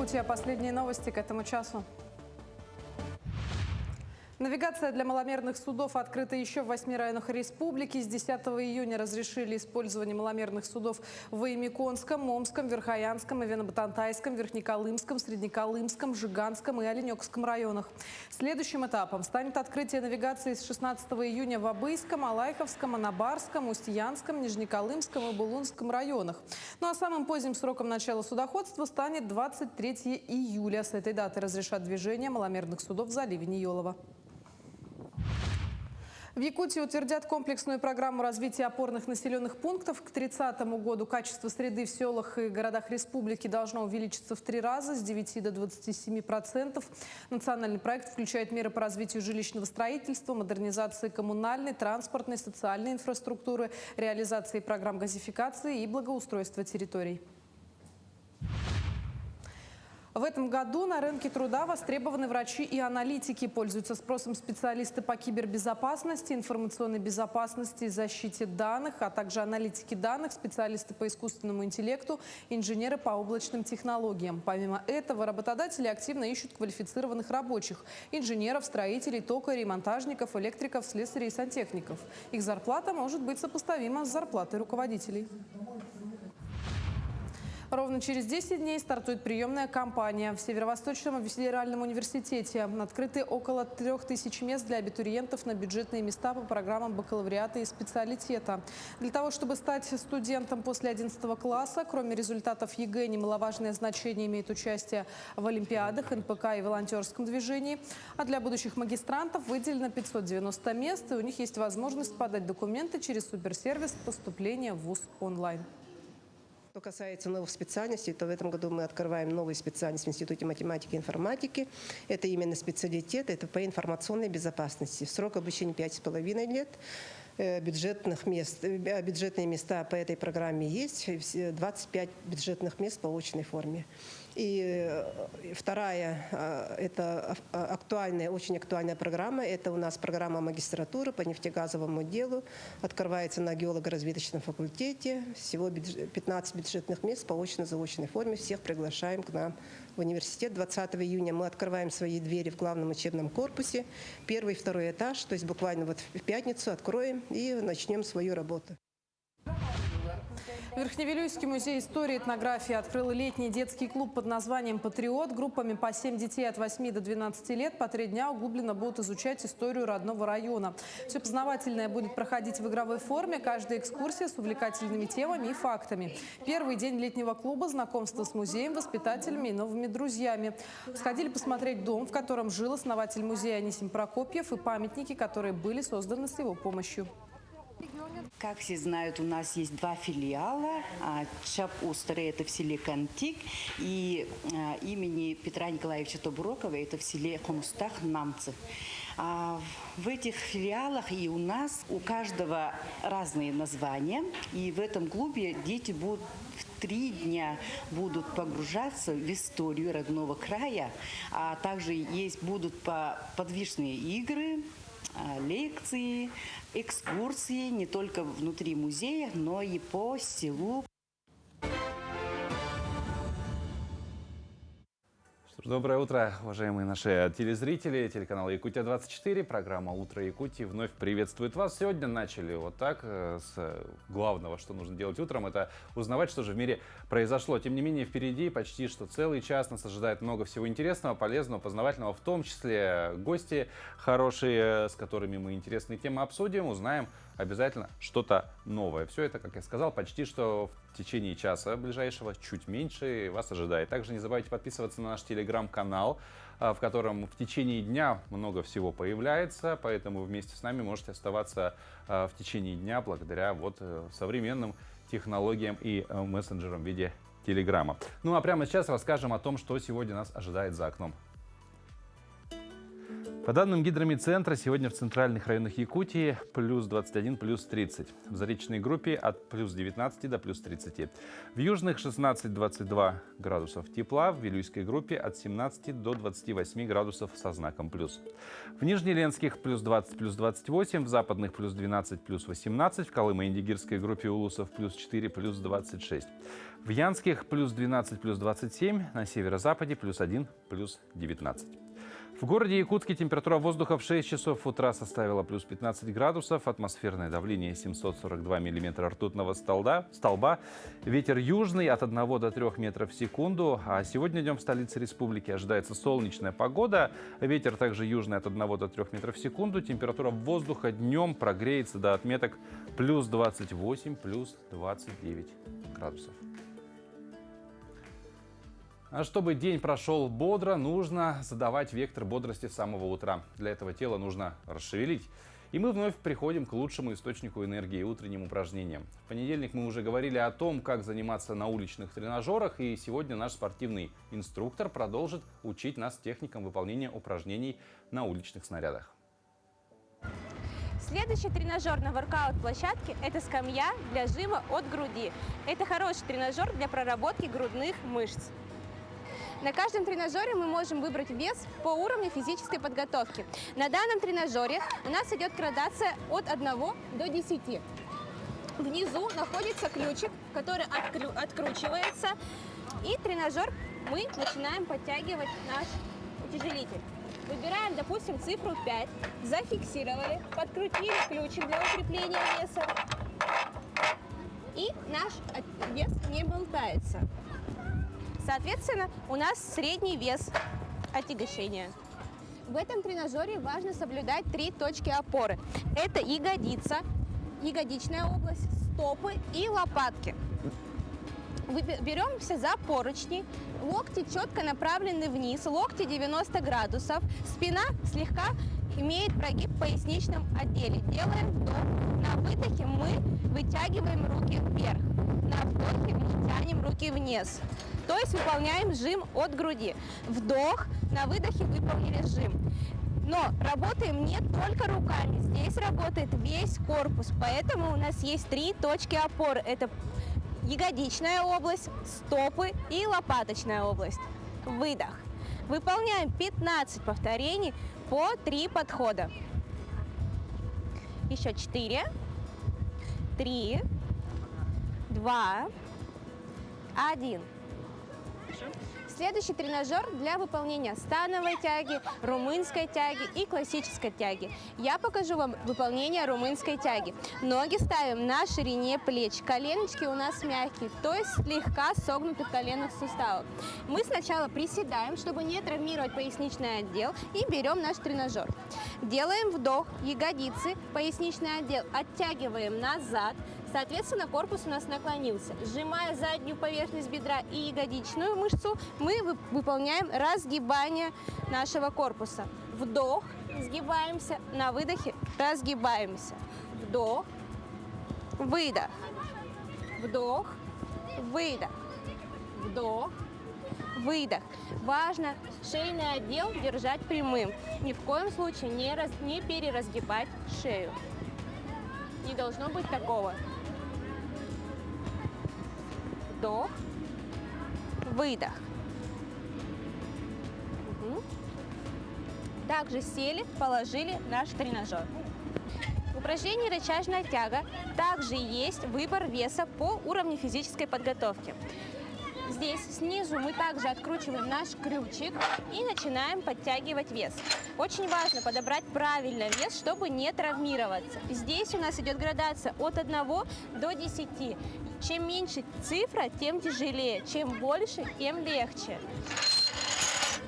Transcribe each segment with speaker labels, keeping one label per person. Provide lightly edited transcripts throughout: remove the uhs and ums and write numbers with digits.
Speaker 1: Якутия. Последние новости к этому часу. Навигация для маломерных судов открыта еще в 8 районах республики. С 10 июня разрешили использование маломерных судов в Оемиконском, Момском, Верхоянском, Ивано-Батантайском, Верхнеколымском, Среднеколымском, Жиганском и Оленёкском районах. Следующим этапом станет открытие навигации с 16 июня в Абыйском, Алайховском, Анабарском, Устьянском, Нижнеколымском и Булунском районах. Ну а самым поздним сроком начала судоходства станет 23 июля. С этой даты разрешат движение маломерных судов в заливе Ниёлова. В Якутии утвердят комплексную программу развития опорных населенных пунктов. К 2030 году качество среды в селах и городах республики должно увеличиться в 3 раза, с 9 до 27%. Национальный проект включает меры по развитию жилищного строительства, модернизации коммунальной, транспортной, социальной инфраструктуры, реализации программ газификации и благоустройства территорий. В этом году на рынке труда востребованы врачи и аналитики. Пользуются спросом специалисты по кибербезопасности, информационной безопасности и защите данных, а также аналитики данных, специалисты по искусственному интеллекту, инженеры по облачным технологиям. Помимо этого, работодатели активно ищут квалифицированных рабочих – инженеров, строителей, токарей, монтажников, электриков, слесарей и сантехников. Их зарплата может быть сопоставима с зарплатой руководителей. Ровно через 10 дней стартует приемная кампания. В Северо-Восточном федеральном университете открыты около 3000 мест для абитуриентов на бюджетные места по программам бакалавриата и специалитета. Для того, чтобы стать студентом после 11 класса, кроме результатов ЕГЭ, немаловажное значение имеет участие в олимпиадах, НПК и волонтерском движении. А для будущих магистрантов выделено 590 мест, и у них есть возможность подать документы через суперсервис поступления в ВУЗ онлайн.
Speaker 2: Что касается новых специальностей, то в этом году мы открываем новую специальность в Институте математики и информатики. Это именно специалитет, это по информационной безопасности. Срок обучения 5,5 лет. Бюджетные места по этой программе есть, 25 бюджетных мест по очной форме. И вторая, это актуальная, очень актуальная программа, это у нас программа магистратуры по нефтегазовому делу, открывается на геолого-разведочном факультете, всего 15 бюджетных мест по очно-заочной форме, всех приглашаем к нам в университет. 20 июня мы открываем свои двери в главном учебном корпусе, 1 и 2 этаж, то есть буквально вот в пятницу откроем и начнем свою работу.
Speaker 1: Верхневилюйский музей истории и этнографии открыл летний детский клуб под названием «Патриот». Группами по 7 детей от 8 до 12 лет по 3 дня углубленно будут изучать историю родного района. Все познавательное будет проходить в игровой форме, каждая экскурсия с увлекательными темами и фактами. Первый день летнего клуба – знакомство с музеем, воспитателями и новыми друзьями. Сходили посмотреть дом, в котором жил основатель музея Анисим Прокопьев, и памятники, которые были созданы с его помощью.
Speaker 3: Как все знают, у нас есть 2 филиала. Чап-Устере – это в селе Кантик, и имени Петра Николаевича Тобурокова – это в селе Хомустах-Намцы. В этих филиалах и у нас, у каждого разные названия. И в этом клубе дети будут в 3 дня будут погружаться в историю родного края, а также будут подвижные игры, лекции, экскурсии не только внутри музея, но и по селу.
Speaker 4: Доброе утро, уважаемые наши телезрители. Телеканал Якутия-24, программа «Утро Якутии» вновь приветствует вас. Сегодня начали вот так, с главного, что нужно делать утром, это узнавать, что же в мире произошло. Тем не менее, впереди почти что целый час нас ожидает много всего интересного, полезного, познавательного, в том числе гости хорошие, с которыми мы интересные темы обсудим, узнаем обязательно что-то новое. Все это, как я сказал, почти что в течение часа ближайшего, чуть меньше, вас ожидает. Также не забывайте подписываться на наш телеграм-канал, в котором в течение дня много всего появляется, поэтому вместе с нами можете оставаться в течение дня благодаря современным технологиям и мессенджерам в виде телеграма. Ну а прямо сейчас расскажем о том, что сегодня нас ожидает за окном. По данным гидромедцентра, сегодня в центральных районах Якутии плюс 21, плюс 30. В заречной группе от плюс 19 до плюс 30. В южных 16-22 градусов тепла, в Вилюйской группе от 17 до 28 градусов со знаком плюс. В Нижнеленских плюс 20, плюс 28, в западных плюс 12, плюс 18, в Колымо-Индигирской группе Улусов плюс 4, плюс 26. В Янских плюс 12, плюс 27, на северо-западе плюс 1, плюс 19. В городе Якутске температура воздуха в 6 часов утра составила плюс 15 градусов, атмосферное давление 742 миллиметра ртутного столба, ветер южный от 1 до 3 метров в секунду. А сегодня днем в столице республики ожидается солнечная погода, ветер также южный от 1 до 3 метров в секунду. Температура воздуха днем прогреется до отметок плюс 28, плюс 29 градусов. А чтобы день прошел бодро, нужно задавать вектор бодрости с самого утра. Для этого тело нужно расшевелить. И мы вновь приходим к лучшему источнику энергии – утренним упражнениям. В понедельник мы уже говорили о том, как заниматься на уличных тренажерах. И сегодня наш спортивный инструктор продолжит учить нас техникам выполнения упражнений на уличных снарядах.
Speaker 5: Следующий тренажер на воркаут-площадке – это скамья для жима от груди. Это хороший тренажер для проработки грудных мышц. На каждом тренажере мы можем выбрать вес по уровню физической подготовки. На данном тренажере у нас идет градация от 1 до 10. Внизу находится ключик, который откручивается. И тренажер мы начинаем подтягивать наш утяжелитель. Выбираем, допустим, цифру 5, зафиксировали, подкрутили ключик для укрепления веса. И наш вес не болтается. Соответственно, у нас средний вес отягощения. В этом тренажере важно соблюдать 3 точки опоры. Это ягодица, ягодичная область, стопы и лопатки. Беремся за поручни, локти четко направлены вниз, локти 90 градусов, спина слегка имеет прогиб в поясничном отделе. Делаем вдох, на выдохе мы вытягиваем руки вверх, на вдохе мы тянем руки вниз. То есть выполняем жим от груди. Вдох, на выдохе выполнили жим. Но работаем не только руками, здесь работает весь корпус, поэтому у нас есть 3 точки опоры. Это ягодичная область, стопы и лопаточная область. Выдох. Выполняем 15 повторений по 3 подхода. Еще 4, 3, 2, 1. Следующий тренажер для выполнения становой тяги, румынской тяги и классической тяги. Я покажу вам выполнение румынской тяги. Ноги ставим на ширине плеч, коленочки у нас мягкие, то есть слегка согнуты в коленных суставах. Мы сначала приседаем, чтобы не травмировать поясничный отдел, и берем наш тренажер. Делаем вдох, ягодицы, поясничный отдел, оттягиваем назад. Соответственно, корпус у нас наклонился. Сжимая заднюю поверхность бедра и ягодичную мышцу, мы выполняем разгибание нашего корпуса. Вдох, сгибаемся, на выдохе разгибаемся. Вдох, выдох, вдох, выдох, вдох, выдох. Важно шейный отдел держать прямым. Ни в коем случае не переразгибать шею. Не должно быть такого. Вдох, выдох. Также сели, положили наш тренажер. В упражнении рычажная тяга также есть выбор веса по уровню физической подготовки. Здесь снизу мы также откручиваем наш ключик и начинаем подтягивать вес. Очень важно подобрать правильно вес, чтобы не травмироваться. Здесь у нас идет градация от 1 до 10. Чем меньше цифра, тем тяжелее. Чем больше, тем легче.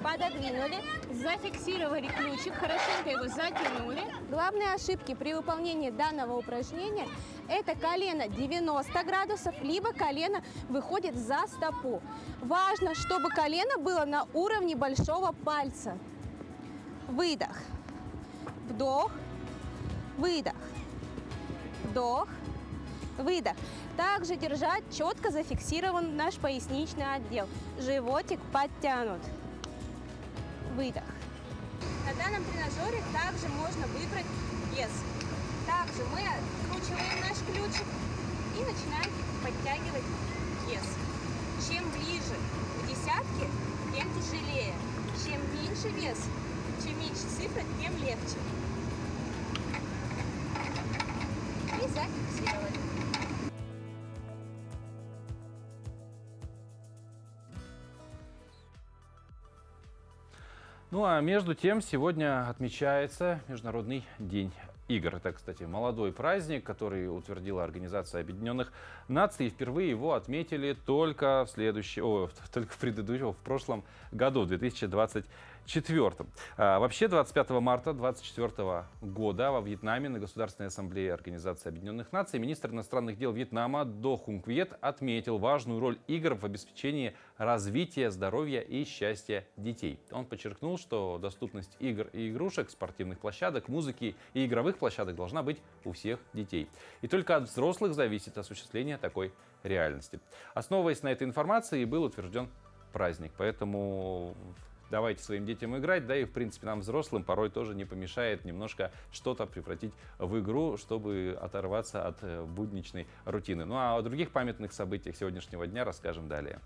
Speaker 5: Пододвинули, зафиксировали ключик, хорошенько его затянули. Главные ошибки при выполнении данного упражнения – это колено 90 градусов, либо колено выходит за стопу. Важно, чтобы колено было на уровне большого пальца. Выдох, вдох, выдох, вдох, выдох. Также держать четко зафиксирован наш поясничный отдел. Животик подтянут. Выдох, На данном тренажере также можно выбрать вес. Также мы откручиваем наш ключик и начинаем подтягивать вес. Чем ближе к десятке, тем тяжелее. Чем меньше вес, чем меньше цифра, тем легче. И зафиксировали.
Speaker 4: Ну а между тем сегодня отмечается Международный день игр. Это, кстати, молодой праздник, который утвердила Организация Объединенных Наций. И впервые его отметили только в прошлом году, в 2024. Вообще 25 марта 2024 года во Вьетнаме на Государственной ассамблее Организации Объединенных Наций министр иностранных дел Вьетнама До Хунг Вьет отметил важную роль игр в обеспечении развития, здоровья и счастья детей. Он подчеркнул, что доступность игр и игрушек, спортивных площадок, музыки и игровых площадок должна быть у всех детей. И только от взрослых зависит осуществление такой реальности. Основываясь на этой информации, был утвержден праздник. Поэтому давайте своим детям играть, да и в принципе нам, взрослым, порой тоже не помешает немножко что-то превратить в игру, чтобы оторваться от будничной рутины. Ну а о других памятных событиях сегодняшнего дня расскажем далее.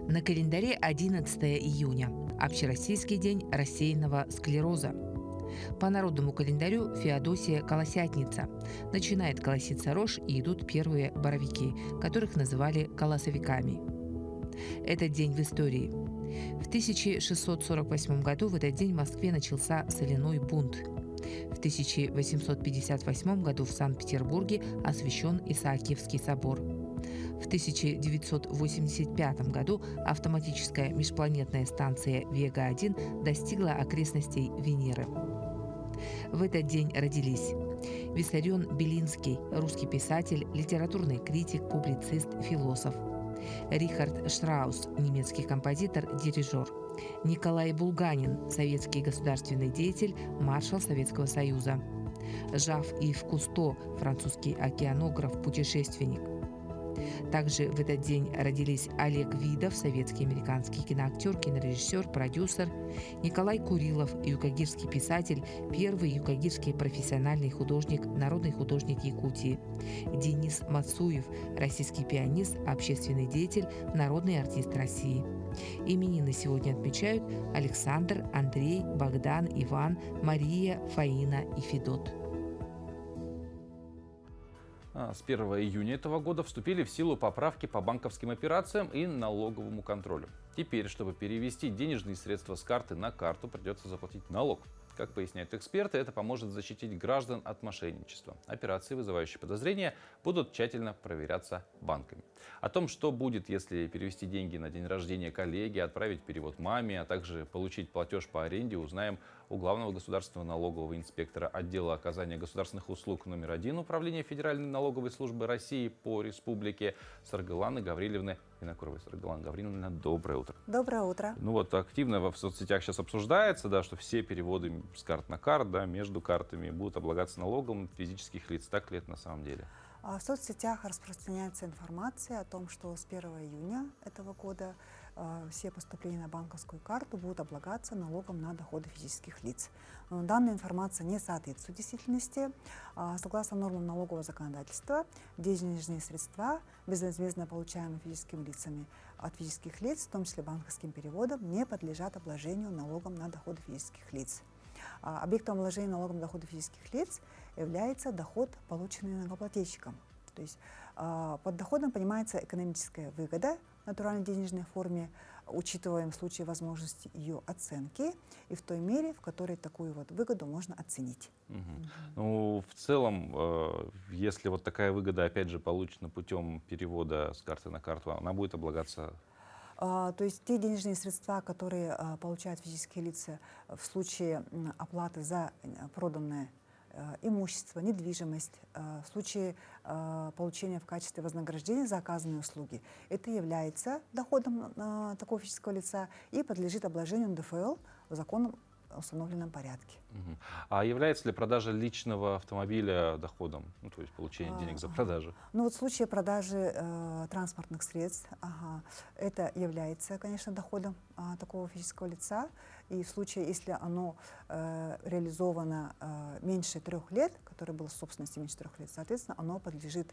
Speaker 6: На календаре 11 июня – Общероссийский день рассеянного склероза. По народному календарю Феодосия Колосятница. Начинает колоситься рожь и идут первые боровики, которых называли колосовиками. Этот день в истории. В 1648 году в этот день в Москве начался соляной бунт. В 1858 году в Санкт-Петербурге освящен Исаакиевский собор. В 1985 году автоматическая межпланетная станция Вега-1 достигла окрестностей Венеры. В этот день родились Виссарион Белинский, русский писатель, литературный критик, публицист, философ. Рихард Штраус, немецкий композитор, дирижер. Николай Булганин, советский государственный деятель, маршал Советского Союза. Жак-Ив Кусто, французский океанограф, путешественник. Также в этот день родились Олег Видов, советский американский киноактер, кинорежиссер, продюсер, Николай Курилов, юкагирский писатель, первый юкагирский профессиональный художник, народный художник Якутии, Денис Мацуев, российский пианист, общественный деятель, народный артист России. Именины сегодня отмечают Александр, Андрей, Богдан, Иван, Мария, Фаина и Федот.
Speaker 4: С 1 июня этого года вступили в силу поправки по банковским операциям и налоговому контролю. Теперь, чтобы перевести денежные средства с карты на карту, придется заплатить налог. Как поясняют эксперты, это поможет защитить граждан от мошенничества. Операции, вызывающие подозрения, будут тщательно проверяться банками. О том, что будет, если перевести деньги на день рождения коллеги, отправить перевод маме, а также получить платеж по аренде, узнаем у главного государственного налогового инспектора отдела оказания государственных услуг номер 1 Управления Федеральной налоговой службы России по республике Саргаланы Гавриловны Винокуровой. Саргалана Гавриловна, доброе утро.
Speaker 7: Доброе утро.
Speaker 4: Ну вот активно в соцсетях сейчас обсуждается, да, что все переводы с карт на карт, да, между картами будут облагаться налогом физических лиц. Так ли это на самом деле?
Speaker 7: В соцсетях распространяется информация о том, что с 1 июня этого года все поступления на банковскую карту будут облагаться налогом на доходы физических лиц. Но данная информация не соответствует действительности. Согласно нормам налогового законодательства, денежные средства, безвозмездно получаемые физическими лицами от физических лиц, в том числе банковским переводом, не подлежат обложению налогом на доходы физических лиц. Объектом обложения налогом на доходы физических лиц является доход, полученный налогоплательщиком. То есть под доходом понимается экономическая выгода в натуральной денежной форме, учитываем в случае возможности ее оценки и в той мере, в которой такую вот выгоду можно оценить.
Speaker 4: Ну, в целом, если вот такая выгода, опять же, получена путем перевода с карты на карту, она будет облагаться?
Speaker 7: То есть те денежные средства, которые получают физические лица в случае оплаты за проданное имущество, недвижимость, в случае получения в качестве вознаграждения за оказанные услуги, это является доходом такого физического лица и подлежит обложению НДФЛ законом установленном порядке.
Speaker 4: Мгм. А является ли продажа личного автомобиля доходом? Ну, то есть получение денег за продажу?
Speaker 7: Ну вот в случае продажи транспортных средств, это является, конечно, доходом такого физического лица. И в случае, если оно реализовано меньше 3 лет, которое было в собственности меньше 3 лет, соответственно, оно подлежит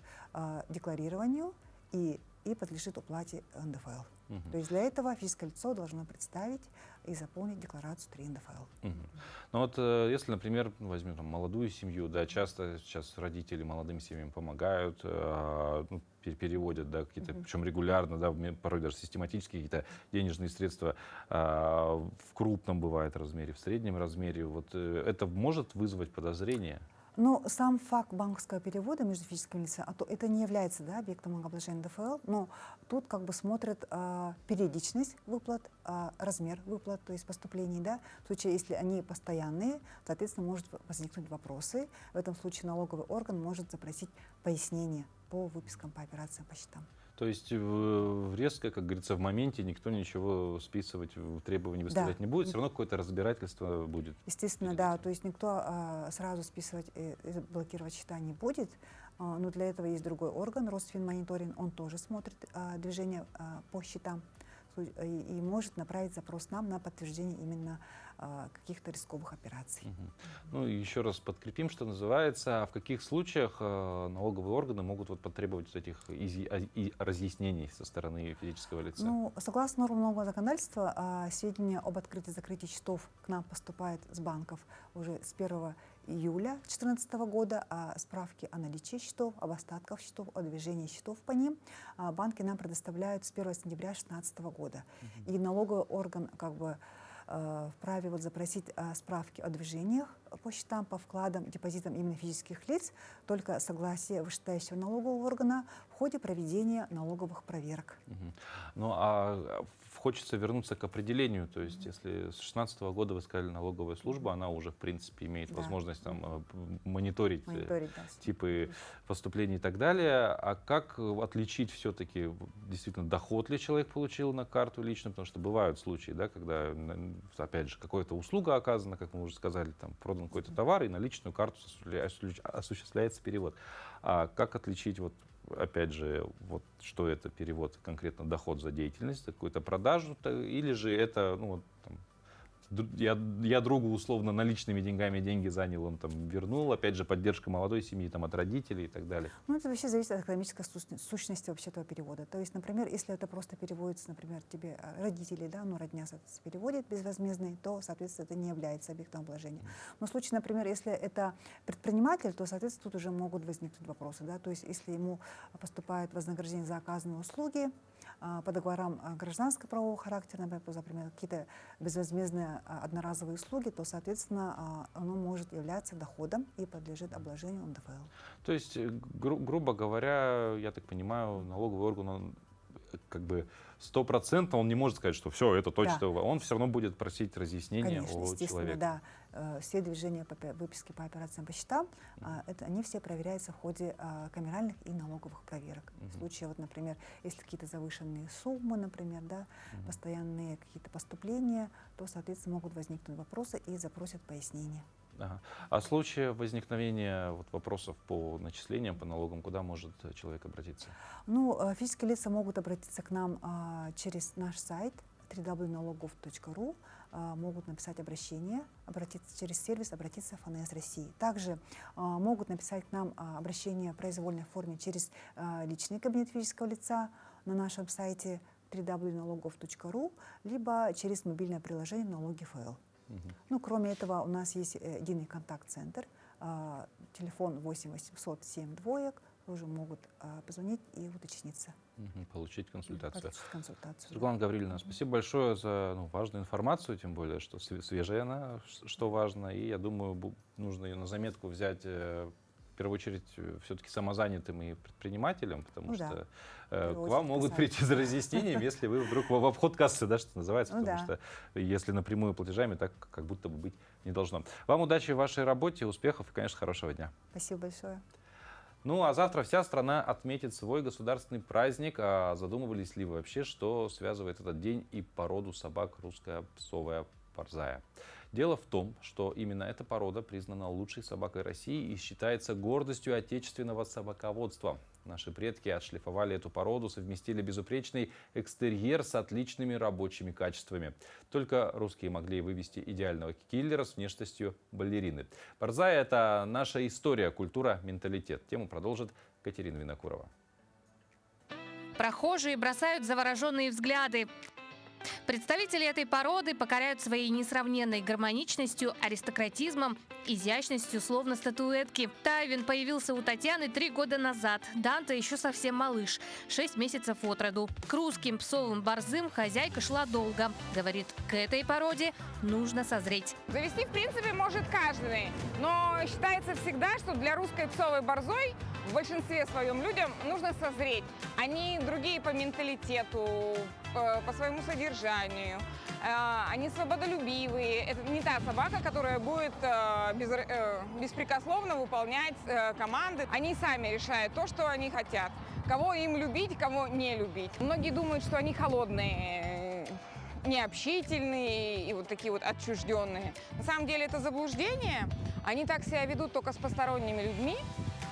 Speaker 7: декларированию и подлежит уплате НДФЛ.
Speaker 4: Мгм.
Speaker 7: То есть для этого физическое лицо должно представить и заполнить декларацию 3 НДФЛ.
Speaker 4: Мгм. Ну вот если, например, возьмем там молодую семью, да, часто сейчас родители молодым семьям помогают, ну, переводят, да, какие-то, причем регулярно, да, порой даже систематически какие-то денежные средства в крупном бывает размере, в среднем размере. Вот это может вызвать подозрение?
Speaker 7: Но сам факт банковского перевода между физическими лицами, это не является, да, объектом налогообложения НДФЛ, но тут как бы смотрят периодичность выплат, размер выплат, то есть поступлений, да. В случае, если они постоянные, соответственно, может возникнуть вопросы. В этом случае налоговый орган может запросить пояснение по выпискам, по операциям, по счетам.
Speaker 4: То есть резко, как говорится, в моменте никто ничего списывать, требований выставлять не будет, все равно какое-то разбирательство будет.
Speaker 7: Естественно, да, то есть никто сразу списывать и блокировать счета не будет, но для этого есть другой орган, Росфинмониторинг, он тоже смотрит движение по счетам и может направить запрос нам на подтверждение именно каких-то рисковых операций.
Speaker 4: Мгм. Ну и еще раз подкрепим, что называется, а в каких случаях налоговые органы могут вот потребовать вот этих разъяснений со стороны физического лица?
Speaker 7: Ну, согласно нормам налогового законодательства, сведения об открытии и закрытии счетов к нам поступают с банков уже с 1 июля 2014 года, а справки о наличии счетов, об остатках счетов, о движении счетов по ним банки нам предоставляют с 1 сентября 2016 года. И налоговый орган как бы вправе вот запросить справки о движениях по счетам, по вкладам, депозитам именно физических лиц, только согласие вышестоящего налогового органа в ходе проведения налоговых проверок.
Speaker 4: Мгм. Ну а хочется вернуться к определению, то есть если с 2016 года вы сказали налоговая служба, она уже в принципе имеет
Speaker 7: Да.
Speaker 4: возможность там мониторить
Speaker 7: Мониторить, да.
Speaker 4: типы поступлений и так далее. А как отличить все-таки действительно доход ли человек получил на карту лично, потому что бывают случаи, да, когда, опять же, какая-то услуга оказана, как мы уже сказали, там продан какой-то товар, и на личную карту осуществляется перевод. А как отличить вот опять же, вот что это перевод, конкретно доход за деятельность, какую-то продажу, или же это, ну, вот, там, я другу условно наличными деньгами деньги занял, он там вернул, опять же, поддержка молодой семьи там, от родителей и так далее.
Speaker 7: Ну, это вообще зависит от экономической сущности вообще этого перевода. То есть, например, если это просто переводится, например, тебе родители, да, ну, родня, соответственно, переводит безвозмездный, то, соответственно, это не является объектом обложения. Но в случае, например, если это предприниматель, то, соответственно, тут уже могут возникнуть вопросы, да, то есть, если ему поступает вознаграждение за оказанные услуги, по договорам гражданского правового характера, например, какие-то безвозмездные одноразовые услуги, то, соответственно, оно может являться доходом и подлежит обложению НДФЛ.
Speaker 4: То есть, грубо говоря, я так понимаю, налоговый орган, он как бы 100% он не может сказать, что все, это точно,
Speaker 7: Да.
Speaker 4: он все равно будет просить разъяснения
Speaker 7: Конечно,
Speaker 4: о
Speaker 7: естественно,
Speaker 4: человеке.
Speaker 7: да. Все движения по выписке по операциям по счетам, они все проверяются в ходе камеральных и налоговых проверок. В случае, вот, например, если какие-то завышенные суммы, например, да, постоянные какие-то поступления, то, соответственно, могут возникнуть вопросы и запросят пояснения.
Speaker 4: Ага. А в случае возникновения вот вопросов по начислениям, по налогам, куда может человек обратиться?
Speaker 7: Ну, физические лица могут обратиться к нам через наш сайт www.налогов.ру, могут написать обращение, обратиться через сервис, обратиться в ФНС России. Также могут написать к нам обращение в произвольной форме через личный кабинет физического лица на нашем сайте www.налогов.ру, либо через мобильное приложение «Налоги ФЛ». Ну, кроме этого, у нас есть единый контакт-центр, телефон 8 800 7 двоек, тоже могут позвонить и уточниться.
Speaker 4: Получить консультацию.
Speaker 7: Получить консультацию.
Speaker 4: Светлана Гавриловна, спасибо большое за важную информацию, тем более, что свежая она, что важно. И я думаю, нужно ее на заметку взять в первую очередь все-таки самозанятым и предпринимателям, потому
Speaker 7: Ну,
Speaker 4: что
Speaker 7: да.
Speaker 4: к вам могут прийти за разъяснением, если вы вдруг в обход кассы, да, что называется,
Speaker 7: Ну,
Speaker 4: потому
Speaker 7: да.
Speaker 4: что если напрямую платежами, так как будто бы быть не должно. Вам удачи в вашей работе, успехов и, конечно, хорошего дня.
Speaker 7: Спасибо большое.
Speaker 4: Ну а завтра вся страна отметит свой государственный праздник. А задумывались ли вы вообще, что связывает этот день и породу собак русская псовая борзая? Дело в том, что именно эта порода признана лучшей собакой России и считается гордостью отечественного собаководства. Наши предки отшлифовали эту породу, совместили безупречный экстерьер с отличными рабочими качествами. Только русские могли вывести идеального киллера с внешностью балерины. Борзая – это наша история, культура, менталитет. Тему продолжит Катерина Винокурова.
Speaker 8: Прохожие бросают завороженные взгляды. Представители этой породы покоряют своей несравненной гармоничностью, аристократизмом, изящностью, словно статуэтки. Тайвин появился у Татьяны 3 года назад. Данте еще совсем малыш, 6 месяцев от роду. К русским псовым борзым хозяйка шла долго. Говорит, к этой породе нужно созреть.
Speaker 9: Завести, в принципе, может каждый, но считается всегда, что для русской псовой борзой в большинстве своем людям нужно созреть. Они другие по менталитету, по своему содержанию. Они свободолюбивые. Это не та собака, которая будет беспрекословно выполнять команды. Они сами решают то, что они хотят. Кого им любить, кого не любить. Многие думают, что они холодные, необщительные и вот такие вот отчужденные. На самом деле это заблуждение. Они так себя ведут только с посторонними людьми.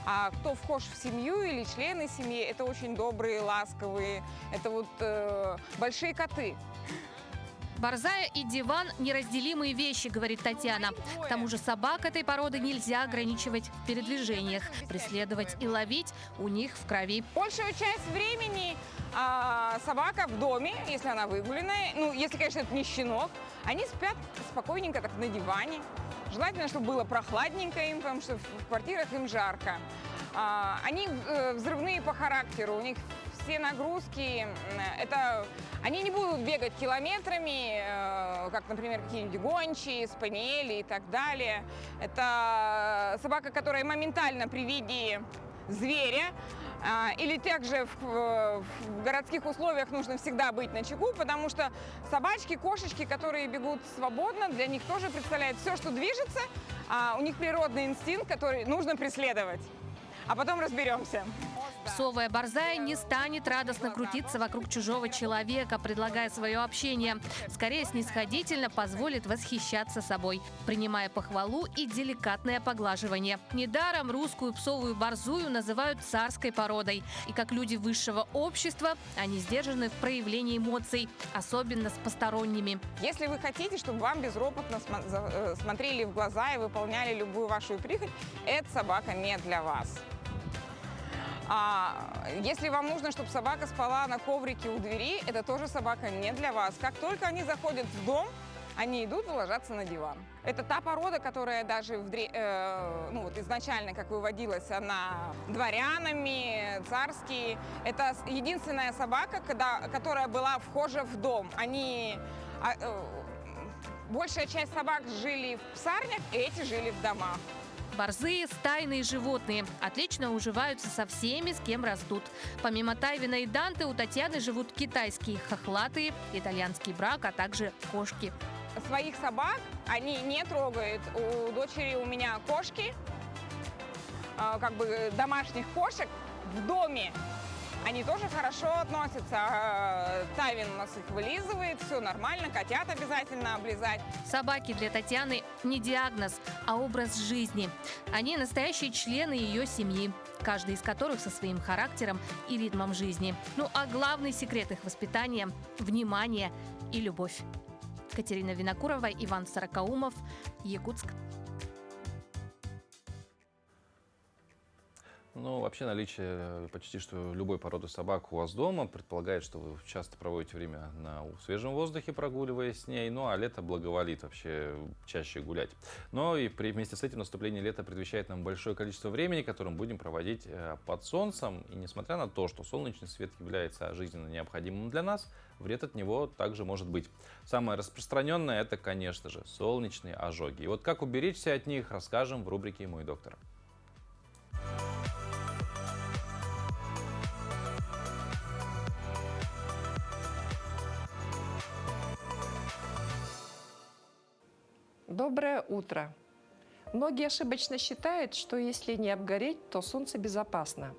Speaker 9: А кто вхож в семью или члены семьи, это очень добрые, ласковые, это вот большие коты.
Speaker 8: Борзая и диван – неразделимые вещи, говорит Татьяна. К тому же собак этой породы нельзя ограничивать в передвижениях. Преследовать и ловить у них в крови.
Speaker 9: Большую часть времени собака в доме, если она выгуленная, ну, если, конечно, это не щенок, они спят спокойненько так на диване. Желательно, чтобы было прохладненько им, потому что в квартирах им жарко. Они взрывные по характеру, у них все нагрузки, они не будут бегать километрами, как, например, какие-нибудь гончие, спаниели и так далее. Это собака, которая моментально при виде зверя, или также в городских условиях нужно всегда быть начеку, потому что собачки, кошечки, которые бегут свободно, для них тоже представляет все, что движется, у них природный инстинкт, который нужно преследовать. А потом разберемся.
Speaker 8: Псовая борзая не станет радостно крутиться вокруг чужого человека, предлагая свое общение. Скорее, снисходительно позволит восхищаться собой, принимая похвалу и деликатное поглаживание. Недаром русскую псовую борзую называют царской породой. И как люди высшего общества, они сдержаны в проявлении эмоций, особенно с посторонними.
Speaker 9: Если вы хотите, чтобы вам безропотно смотрели в глаза и выполняли любую вашу прихоть, эта собака не для вас. Если вам нужно, чтобы собака спала на коврике у двери, это тоже собака не для вас. Как только они заходят в дом, они идут и ложатся на диван. Это та порода, которая даже изначально, как выводилась, она дворянами, царские. Это единственная собака, которая была вхожа в дом. Большая часть собак жили в псарнях, эти жили в домах.
Speaker 8: Борзые – стайные животные. Отлично уживаются со всеми, с кем растут. Помимо Тайвина и Данте у Татьяны живут китайские хохлатые, итальянский брак, а также кошки.
Speaker 9: Своих собак они не трогают. У дочери у меня кошки, домашних кошек в доме. Они тоже хорошо относятся. Тайвин у нас их вылизывает, все нормально, котят обязательно облизать.
Speaker 8: Собаки для Татьяны не диагноз, а образ жизни. Они настоящие члены ее семьи, каждый из которых со своим характером и ритмом жизни. Ну а главный секрет их воспитания – внимание и любовь. Катерина Винокурова, Иван Сорокаумов, Якутск.
Speaker 4: Ну, вообще наличие почти что любой породы собак у вас дома предполагает, что вы часто проводите время на свежем воздухе, прогуливаясь с ней, ну а лето благоволит вообще чаще гулять. Но и вместе с этим наступление лета предвещает нам большое количество времени, которым будем проводить под солнцем. И несмотря на то, что солнечный свет является жизненно необходимым для нас, вред от него также может быть. Самое распространенное – это, конечно же, солнечные ожоги. И вот как уберечься от них, расскажем в рубрике «Мой доктор».
Speaker 10: Доброе утро! Многие ошибочно считают, что если не обгореть, то солнце безопасно.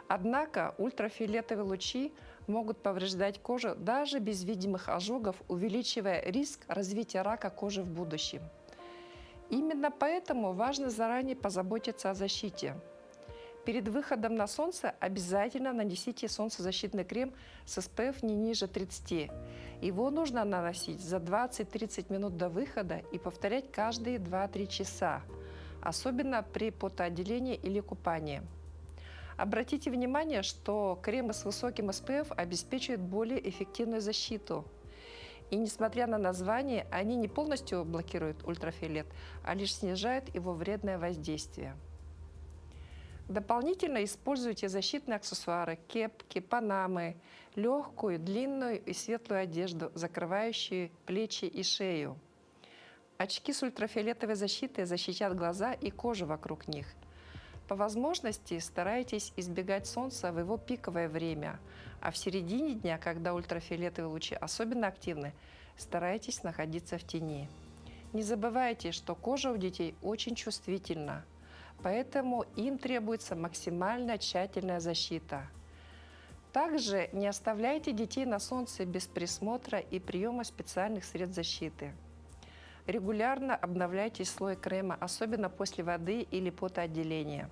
Speaker 10: Однако ультрафиолетовые лучи могут повреждать кожу даже без видимых ожогов, увеличивая риск развития рака кожи в будущем. Именно поэтому важно заранее позаботиться о защите. Перед выходом на солнце обязательно нанесите солнцезащитный крем с SPF не ниже 30. Его нужно наносить за 20-30 минут до выхода и повторять каждые 2-3 часа, особенно при потоотделении или купании. Обратите внимание, что кремы с высоким SPF обеспечивают более эффективную защиту. И несмотря на название, они не полностью блокируют ультрафиолет, а лишь снижают его вредное воздействие. Дополнительно используйте защитные аксессуары, кепки, панамы, легкую, длинную и светлую одежду, закрывающую плечи и шею. Очки с ультрафиолетовой защитой защитят глаза и кожу вокруг них. По возможности старайтесь избегать солнца в его пиковое время, а в середине дня, когда ультрафиолетовые лучи особенно активны, старайтесь находиться в тени. Не забывайте, что кожа у детей очень чувствительна, поэтому им требуется максимально тщательная защита. Также не оставляйте детей на солнце без присмотра и приема специальных средств защиты. Регулярно обновляйте слой крема, особенно после воды или потоотделения.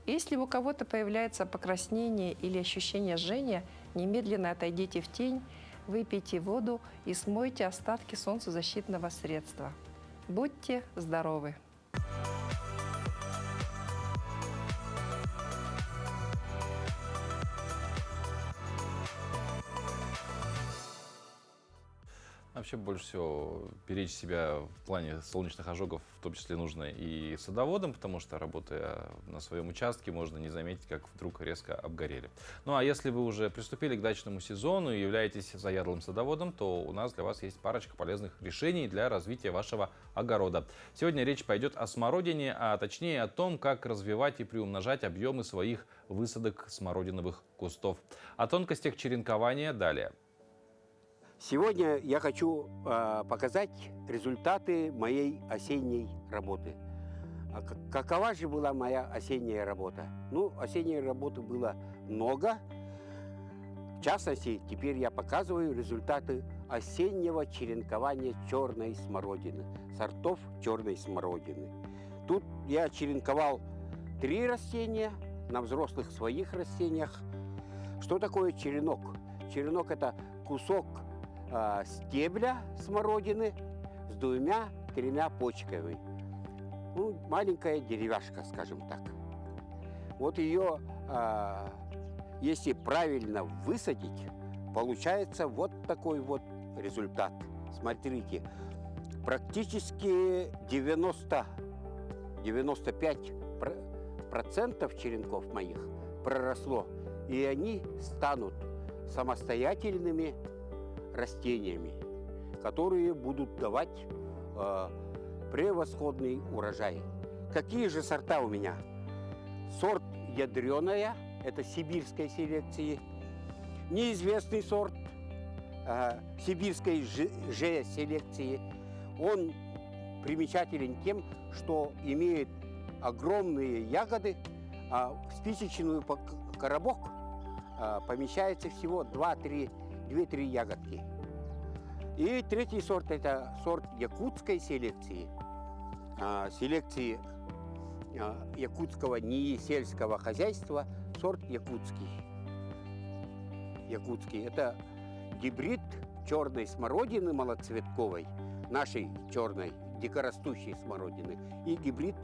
Speaker 10: Если у кого-то появляется покраснение или ощущение жжения, немедленно отойдите в тень, выпейте воду и смойте остатки солнцезащитного средства. Будьте здоровы!
Speaker 4: Вообще больше всего беречь себя в плане солнечных ожогов, в том числе нужно и садоводам, потому что, работая на своем участке, можно не заметить, как вдруг резко обгорели. Ну а если вы уже приступили к дачному сезону и являетесь заядлым садоводом, то у нас для вас есть парочка полезных решений для развития вашего огорода. Сегодня речь пойдет о смородине, а точнее о том, как развивать и приумножать объемы своих высадок смородиновых кустов. О тонкостях черенкования далее.
Speaker 11: Сегодня я хочу показать результаты моей осенней работы. Какова же была моя осенняя работа? Ну, осенней работы было много. В частности, теперь я показываю результаты осеннего черенкования черной смородины, сортов черной смородины. Тут я черенковал 3 растения на взрослых своих растениях. Что такое черенок? Черенок – это кусок стебля смородины с 2-3 почками. Ну, маленькая деревяшка, скажем так. Вот ее, если правильно высадить, получается вот такой вот результат. Смотрите, практически 90-95% черенков моих проросло, и они станут самостоятельными растениями, которые будут давать превосходный урожай. Какие же сорта у меня? Сорт ядреная, это сибирской селекции. Неизвестный сорт сибирской селекции. Он примечателен тем, что имеет огромные ягоды, а в спичечную коробок помещается всего 2-3 ягодки. И третий сорт – это сорт якутской селекции, селекции якутского НИИ сельского хозяйства, сорт якутский. Якутский – это гибрид черной смородины малоцветковой, нашей черной дикорастущей смородины, и гибрид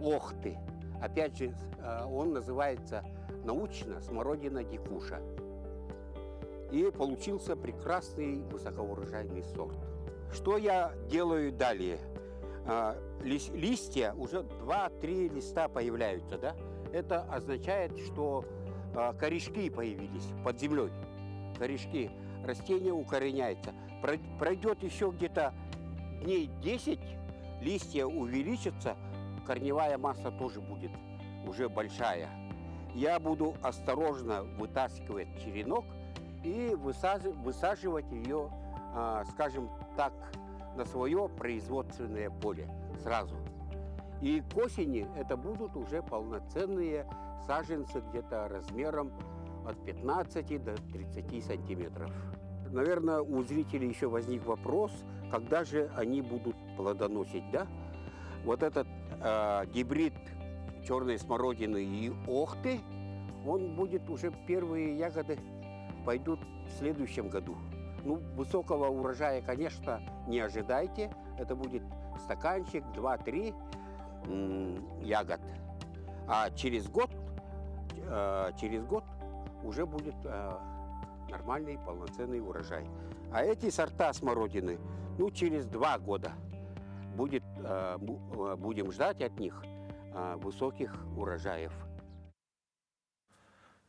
Speaker 11: охты. Опять же, он называется научно смородина дикуша. И получился прекрасный высокоурожайный сорт. Что я делаю далее? Листья, уже 2-3 листа появляются, да? Это означает, что корешки появились под землей. Корешки, растение укореняется. Пройдет еще где-то дней 10, листья увеличатся, корневая масса тоже будет уже большая. Я буду осторожно вытаскивать черенок и высаживать ее, скажем так, на свое производственное поле сразу. И к осени это будут уже полноценные саженцы где-то размером от 15 до 30 сантиметров. Наверное, у зрителей еще возник вопрос, когда же они будут плодоносить, да? Вот этот гибрид черной смородины и охты, он будет уже, первые ягоды пойдут в следующем году. Ну, высокого урожая, конечно, не ожидайте. Это будет стаканчик, 2-3 ягод. А через год уже будет нормальный полноценный урожай. А эти сорта смородины, ну, через 2 года будем ждать от них высоких урожаев.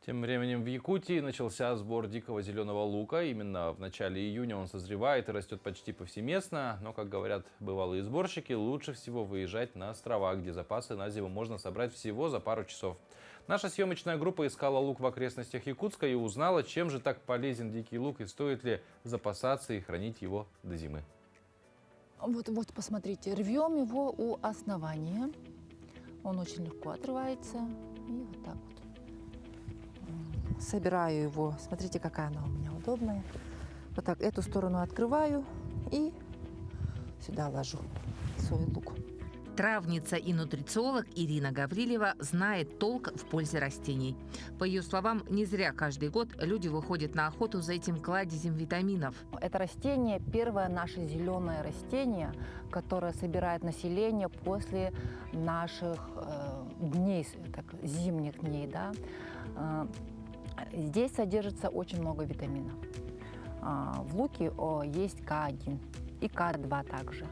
Speaker 4: Тем временем в Якутии начался сбор дикого зеленого лука. Именно в начале июня он созревает и растет почти повсеместно. Но, как говорят бывалые сборщики, лучше всего выезжать на острова, где запасы на зиму можно собрать всего за пару часов. Наша съемочная группа искала лук в окрестностях Якутска и узнала, чем же так полезен дикий лук и стоит ли запасаться и хранить его до зимы.
Speaker 12: Вот посмотрите, рвем его у основания. Он очень легко отрывается. И вот так вот. Собираю его. Смотрите, какая она у меня удобная. Вот так эту сторону открываю и сюда ложу свой лук.
Speaker 6: Травница и нутрициолог Ирина Гаврилева знает толк в пользе растений. По ее словам, не зря каждый год люди выходят на охоту за этим кладезем витаминов.
Speaker 12: Это растение, первое наше зеленое растение, которое собирает население после наших дней, так, зимних дней. Да? Здесь содержится очень много витаминов. В луке есть К1 и К2 также.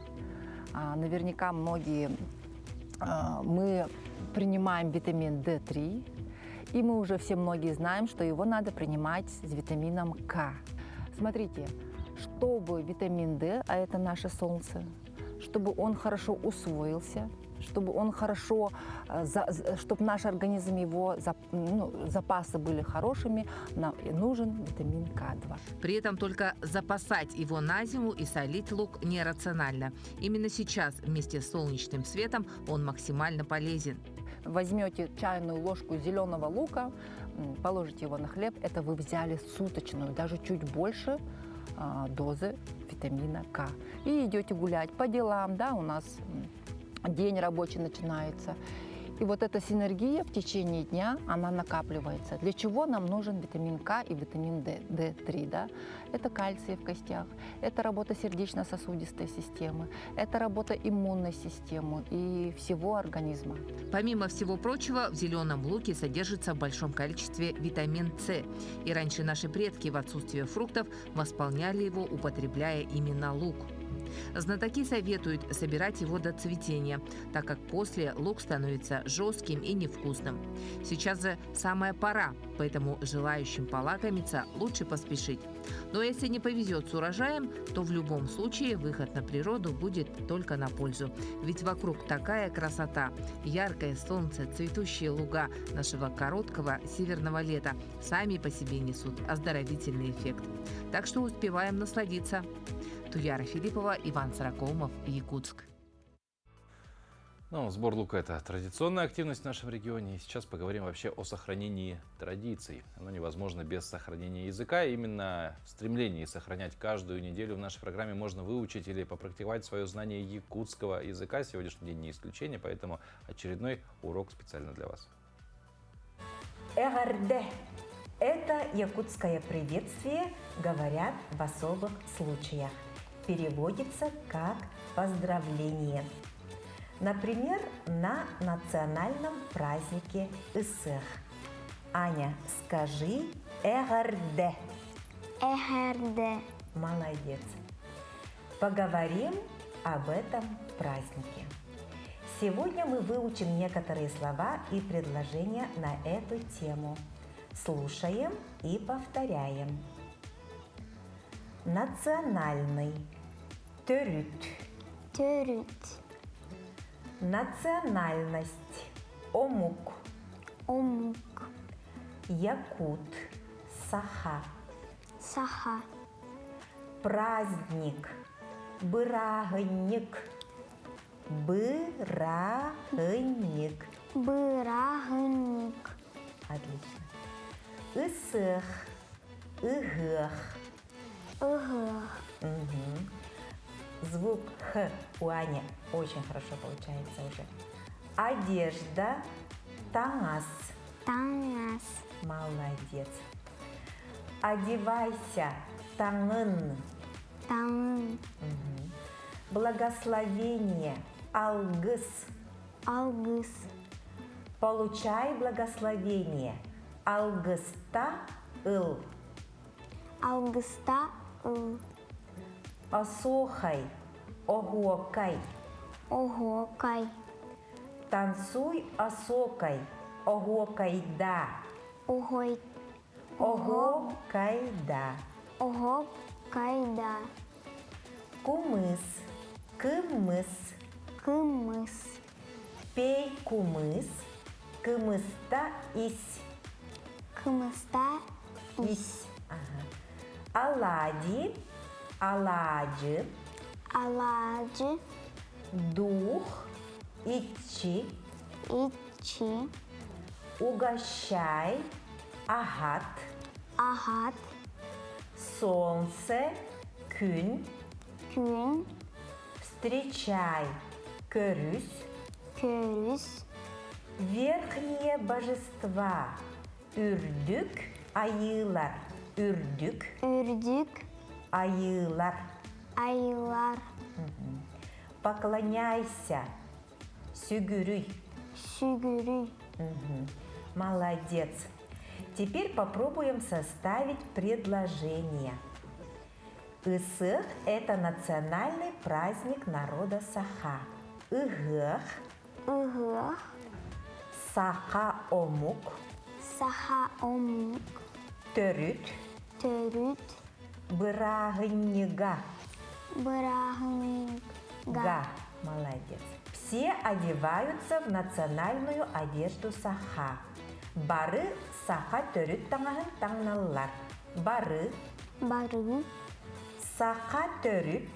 Speaker 12: Наверняка мы принимаем витамин D3, и мы уже все многие знаем, что его надо принимать с витамином К. Смотрите, чтобы витамин D, а это наше солнце, чтобы он хорошо усвоился, чтобы он хорошо, чтобы наш организм, его запасы были хорошими, нам нужен витамин К2.
Speaker 6: При этом только запасать его на зиму и солить лук нерационально. Именно сейчас вместе с солнечным светом он максимально полезен.
Speaker 12: Возьмете чайную ложку зеленого лука, положите его на хлеб, это вы взяли суточную, даже чуть больше дозы витамина К. И идете гулять по делам, да, у нас день рабочий начинается. И вот эта синергия в течение дня, она накапливается. Для чего нам нужен витамин К и витамин D3? Да? Это кальций в костях, это работа сердечно-сосудистой системы, это работа иммунной системы и всего организма.
Speaker 6: Помимо всего прочего, в зеленом луке содержится в большом количестве витамин С. И раньше наши предки в отсутствие фруктов восполняли его, употребляя именно лук. Знатоки советуют собирать его до цветения, так как после лук становится жестким и невкусным. Сейчас же самая пора, поэтому желающим полакомиться лучше поспешить. Но если не повезет с урожаем, то в любом случае выход на природу будет только на пользу. Ведь вокруг такая красота, яркое солнце, цветущие луга нашего короткого северного лета сами по себе несут оздоровительный эффект. Так что успеваем насладиться. Туяра Филиппова, Иван Сорокоумов, Якутск.
Speaker 4: Ну, сбор лука – это традиционная активность в нашем регионе. И сейчас поговорим вообще о сохранении традиций. Оно невозможно без сохранения языка. И именно в стремлении сохранять каждую неделю в нашей программе можно выучить или попрактиковать свое знание якутского языка. Сегодняшний день не исключение, поэтому очередной урок специально для вас.
Speaker 13: Эгарде – это якутское приветствие, говорят в особых случаях. Переводится как «поздравление». Например, на национальном празднике Исэх. Аня, скажи «эгарде».
Speaker 14: Эгарде.
Speaker 13: Молодец. Поговорим об этом празднике. Сегодня мы выучим некоторые слова и предложения на эту тему. Слушаем и повторяем. Национальный. Төрют.
Speaker 14: Төрют.
Speaker 13: Национальность. Омук.
Speaker 14: Омук.
Speaker 13: Якут. Саха.
Speaker 14: Саха.
Speaker 13: Праздник. Бырагынник. Бырагынник.
Speaker 14: Бырагынник.
Speaker 13: Отлично. Ысых. Ыгых. Мгм. Звук Х у Ани очень хорошо получается уже. Одежда. Таңас.
Speaker 14: Таңас.
Speaker 13: Молодец. Одевайся. Таңын.
Speaker 14: Таңын.
Speaker 13: Мгм. Благословение. Алгыс.
Speaker 14: Алгыс.
Speaker 13: Получай благословение. Алгыста ыл.
Speaker 14: Алгыста ыл.
Speaker 13: Осохай. Огуокай.
Speaker 14: Огуокай.
Speaker 13: Танцуй осокай. Огуокайда.
Speaker 14: Огой.
Speaker 13: Огуокайда.
Speaker 14: Огокайда.
Speaker 13: Кумыс. Кымыс.
Speaker 14: Кымыс.
Speaker 13: Пей кумыс. Кымыста ис.
Speaker 14: Кымыста
Speaker 13: Ис. Ага. Алади. Аладжы.
Speaker 14: Аладжы.
Speaker 13: Дух. Ичи.
Speaker 14: Ичи.
Speaker 13: Угощай. Агат.
Speaker 14: Агат.
Speaker 13: Солнце. Күн.
Speaker 14: Күн.
Speaker 13: Встречай. Көрүс.
Speaker 14: Көрүс.
Speaker 13: Верхние божества. Үрдүк. Айылар. Үрдүк.
Speaker 14: Үрдүк.
Speaker 13: Айылар.
Speaker 14: Айылар.
Speaker 13: Мгм. Поклоняйся. Сүгүрүй.
Speaker 14: Сүгүрүй.
Speaker 13: Мгм. Молодец. Теперь попробуем составить предложение. Ысых – это национальный праздник народа Саха. Ыгых.
Speaker 14: Ыгых.
Speaker 13: Саха омук.
Speaker 14: Саха омук.
Speaker 13: Төрүт.
Speaker 14: Төрүт.
Speaker 13: Бырагыньга.
Speaker 14: Бырагыньга.
Speaker 13: Га. Молодец. Все одеваются в национальную одежду Саха. Бары Саха төрүт таңаһын таңналлар. Бары.
Speaker 14: Бары.
Speaker 13: Саха төрүт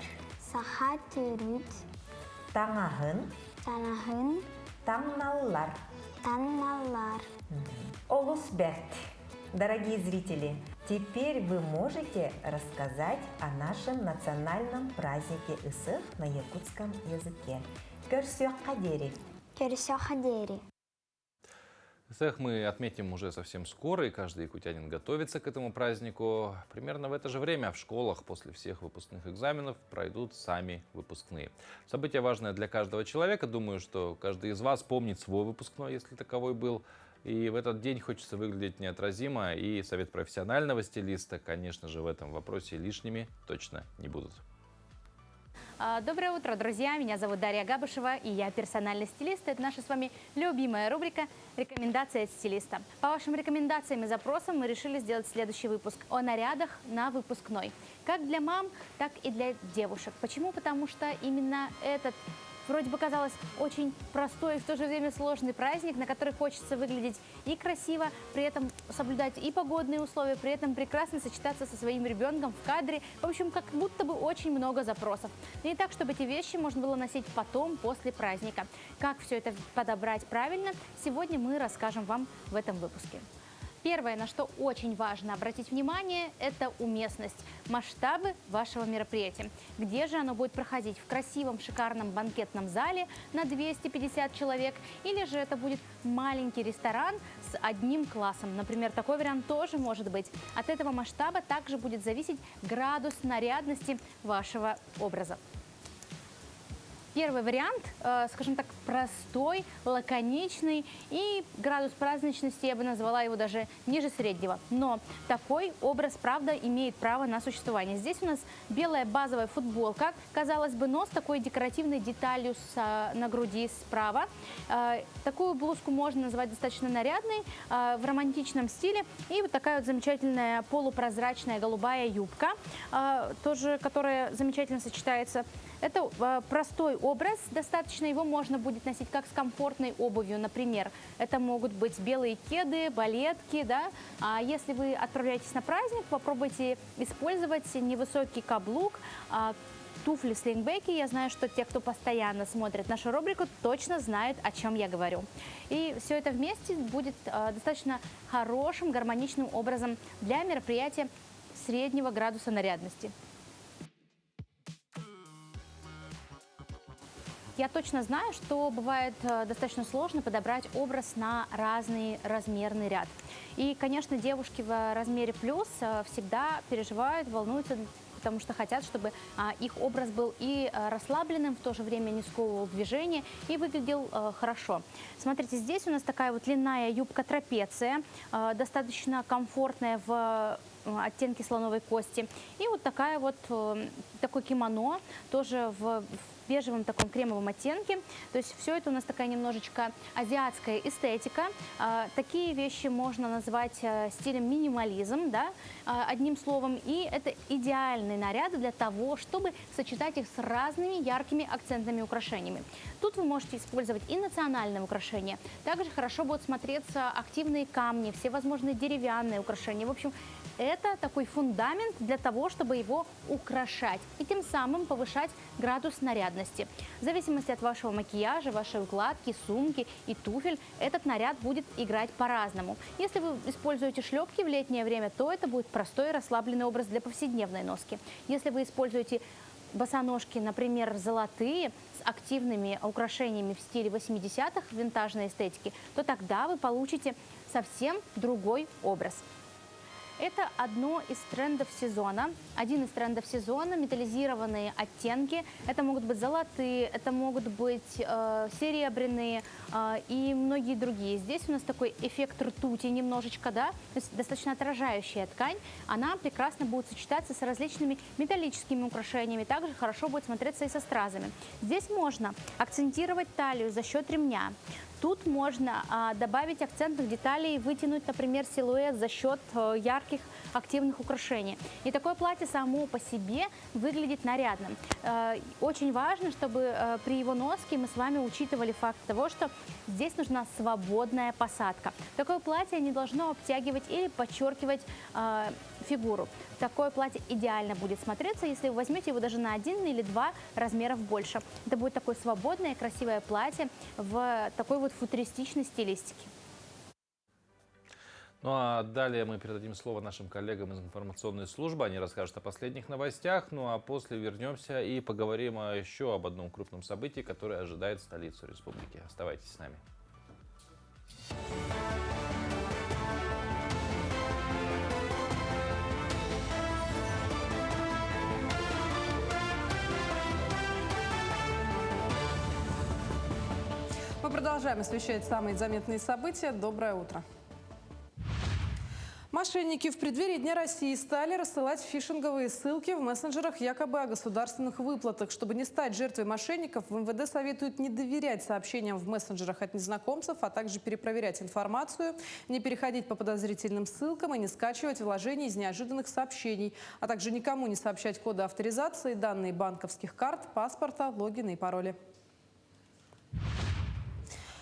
Speaker 14: Саха төрүт.
Speaker 13: таңаһын
Speaker 14: Танаһын.
Speaker 13: таңналлар.
Speaker 14: Таңналлар.
Speaker 13: Олус бәт. Дорогие зрители, теперь вы можете рассказать о нашем национальном празднике Ысых на якутском языке. Көрсөк кадери.
Speaker 14: Көрсөк кадери.
Speaker 4: Ысых мы отметим уже совсем скоро, и каждый якутянин готовится к этому празднику. Примерно в это же время в школах после всех выпускных экзаменов пройдут сами выпускные. Событие важное для каждого человека. Думаю, что каждый из вас помнит свой выпускной, если таковой был. И в этот день хочется выглядеть неотразимо, и совет профессионального стилиста, конечно же, в этом вопросе лишними точно не будут.
Speaker 15: Доброе утро, друзья! Меня зовут Дарья Габышева, и я персональный стилист. Это наша с вами любимая рубрика «Рекомендации от стилиста». По вашим рекомендациям и запросам мы решили сделать следующий выпуск о нарядах на выпускной. Как для мам, так и для девушек. Почему? Потому что именно этот, вроде бы казалось, очень простой и в то же время сложный праздник, на который хочется выглядеть и красиво, при этом соблюдать и погодные условия, при этом прекрасно сочетаться со своим ребенком в кадре. В общем, как будто бы очень много запросов. И так, чтобы эти вещи можно было носить потом, после праздника. Как все это подобрать правильно, сегодня мы расскажем вам в этом выпуске. Первое, на что очень важно обратить внимание, это уместность, масштабы вашего мероприятия. Где же оно будет проходить? В красивом, шикарном банкетном зале на 250 человек? Или же это будет маленький ресторан с одним классом? Например, такой вариант тоже может быть. От этого масштаба также будет зависеть градус нарядности вашего образа. Первый вариант, скажем так, простой, лаконичный, и градус праздничности, я бы назвала его даже ниже среднего. Но такой образ, правда, имеет право на существование. Здесь у нас белая базовая футболка, казалось бы, но с такой декоративной деталью на груди справа. Такую блузку можно назвать достаточно нарядной, в романтичном стиле. И вот такая вот замечательная полупрозрачная голубая юбка, тоже, которая замечательно сочетается. Это простой образ, достаточно его можно будет носить как с комфортной обувью, например. Это могут быть белые кеды, балетки, да. А если вы отправляетесь на праздник, попробуйте использовать невысокий каблук,
Speaker 5: туфли слингбеки. Я знаю, что те, кто постоянно смотрит нашу рубрику, точно знают, о чем я говорю. И все это вместе будет достаточно хорошим, гармоничным образом для мероприятия среднего градуса нарядности. Я точно знаю, что бывает достаточно сложно подобрать образ на разный размерный ряд. И, конечно, девушки в размере плюс всегда переживают, волнуются, потому что хотят, чтобы их образ был и расслабленным, в то же время не сковывал движение и выглядел хорошо. Смотрите, здесь у нас такая вот длинная юбка трапеция, достаточно комфортная в оттенке слоновой кости. И вот такая вот, такое кимоно, тоже в бежевом таком кремовом оттенке. То есть все это у нас такая немножечко азиатская эстетика. Такие вещи можно назвать стилем минимализм, да, одним словом. И это идеальный наряд для того, чтобы сочетать их с разными яркими акцентными украшениями. Тут вы можете использовать и национальные украшения. Также хорошо будут смотреться активные камни, все возможные деревянные украшения. В общем, это такой фундамент для того, чтобы его украшать и тем самым повышать градус нарядности. В зависимости от вашего макияжа, вашей укладки, сумки и туфель, этот наряд будет играть по-разному. Если вы используете шлепки в летнее время, то это будет простой расслабленный образ для повседневной носки. Если вы используете босоножки, например, золотые, с активными украшениями в стиле 80-х, винтажной эстетики, то тогда вы получите совсем другой образ. Это одно из трендов сезона. Один из трендов сезона – металлизированные оттенки. Это могут быть золотые, это могут быть серебряные и многие другие. Здесь у нас такой эффект ртути немножечко, да, то есть достаточно отражающая ткань. Она прекрасно будет сочетаться с различными металлическими украшениями. Также хорошо будет смотреться и со стразами. Здесь можно акцентировать талию за счет ремня. Тут можно добавить акцентных деталей, вытянуть, например, силуэт за счет ярких активных украшений. И такое платье само по себе выглядит нарядным. Очень важно, чтобы при его носке мы с вами учитывали факт того, что здесь нужна свободная посадка. Такое платье не должно обтягивать или подчеркивать фигуру. Такое платье идеально будет смотреться, если вы возьмете его даже на 1 или 2 размеров больше. Это будет такое свободное, красивое платье в такой вот футуристичной стилистике.
Speaker 4: Ну а далее мы передадим слово нашим коллегам из информационной службы. Они расскажут о последних новостях. Ну а после вернемся и поговорим еще об одном крупном событии, которое ожидает столицу республики. Оставайтесь с нами.
Speaker 1: Мы продолжаем освещать самые заметные события. Доброе утро. Мошенники в преддверии Дня России стали рассылать фишинговые ссылки в мессенджерах якобы о государственных выплатах. Чтобы не стать жертвой мошенников, в МВД советуют не доверять сообщениям в мессенджерах от незнакомцев, а также перепроверять информацию, не переходить по подозрительным ссылкам и не скачивать вложения из неожиданных сообщений, а также никому не сообщать коды авторизации, данные банковских карт, паспорта, логины и пароли.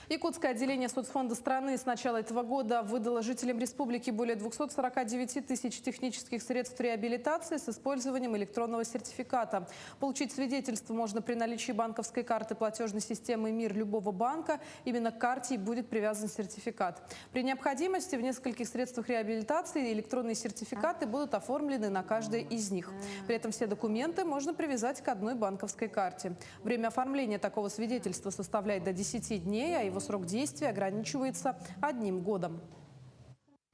Speaker 1: Якутское отделение соцфонда страны с начала этого года выдало жителям республики более 249 тысяч технических средств реабилитации с использованием электронного сертификата. Получить свидетельство можно при наличии банковской карты платежной системы «Мир» любого банка. Именно к карте будет привязан сертификат. При необходимости в нескольких средствах реабилитации электронные сертификаты будут оформлены на каждой из них. При этом все документы можно привязать к одной банковской карте. Время оформления такого свидетельства составляет до 10 дней, а его срок действия ограничивается 1 годом.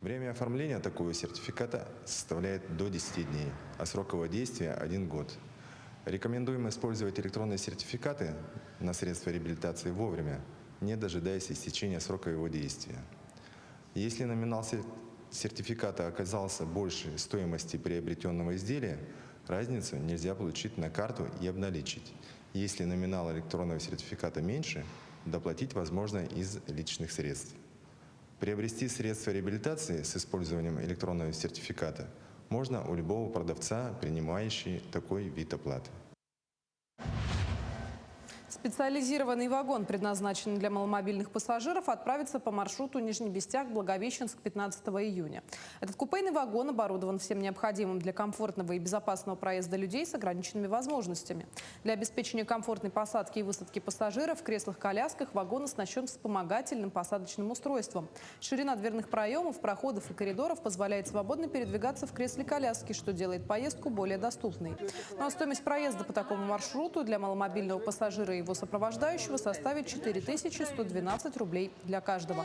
Speaker 16: Время оформления такого сертификата составляет до 10 дней, а срок его действия – 1 год. Рекомендуем использовать электронные сертификаты на средства реабилитации вовремя, не дожидаясь истечения срока его действия. Если номинал сертификата оказался больше стоимости приобретенного изделия, разницу нельзя получить на карту и обналичить. Если номинал электронного сертификата меньше, доплатить возможно из личных средств. Приобрести средства реабилитации с использованием электронного сертификата можно у любого продавца, принимающего такой вид оплаты.
Speaker 1: С Специализированный вагон, предназначенный для маломобильных пассажиров, отправится по маршруту Нижнебестяк-Благовещенск 15 июня. Этот купейный вагон оборудован всем необходимым для комфортного и безопасного проезда людей с ограниченными возможностями. Для обеспечения комфортной посадки и высадки пассажиров в креслах-колясках вагон оснащен вспомогательным посадочным устройством. Ширина дверных проемов, проходов и коридоров позволяет свободно передвигаться в кресле-коляске, что делает поездку более доступной. Ну а стоимость проезда по такому маршруту для маломобильного пассажира и его сопровождающего составит 4112 рублей для каждого.